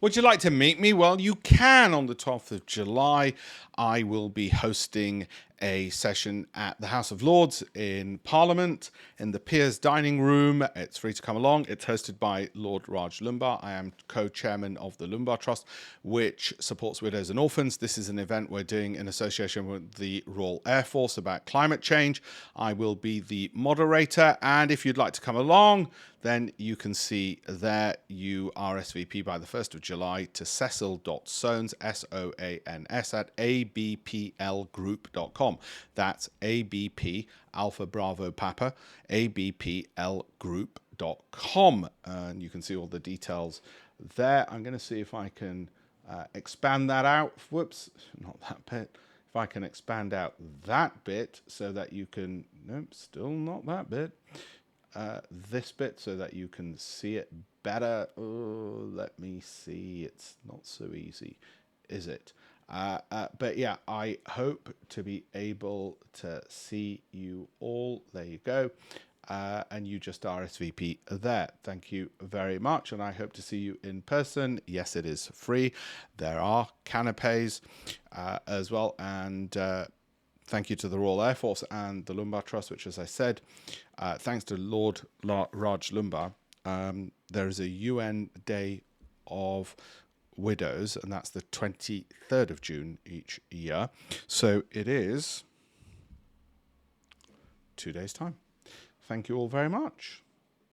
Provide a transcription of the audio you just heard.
Would you like to meet me? Well, you can on the 12th of July. I will be hosting a session at the House of Lords in Parliament in the Peers Dining Room. It's free to come along. It's hosted by Lord Raj Lumbar. I am co-chairman of the Lumbar Trust, which supports widows and orphans. This is an event we're doing in association with the Royal Air Force about climate change. I will be the moderator, and if you'd like to come along, then you can see there you RSVP by the 1st of July to cecil.soanes, S-O-A-N-S, at abplgroup.com. That's ABP, Alpha Bravo Papa, abplgroup.com. And you can see all the details there. I'm going to see if I can expand that out. Whoops, not that bit. If I can expand out that bit so that you can, nope, still not that bit. This bit so that you can see it better. Oh, let me see. It's not so easy, is it? But yeah, I hope to be able to see you all. There you go. And you just RSVP there. Thank you very much. And I hope to see you in person. Yes, it is free. There are canapes as well. And thank you to the Royal Air Force and the Lumbar Trust, which, as I said, thanks to Lord Raj Lumbar, there is a UN Day of Widows, and that's the 23rd of June each year. So it is 2 days' time. Thank you all very much.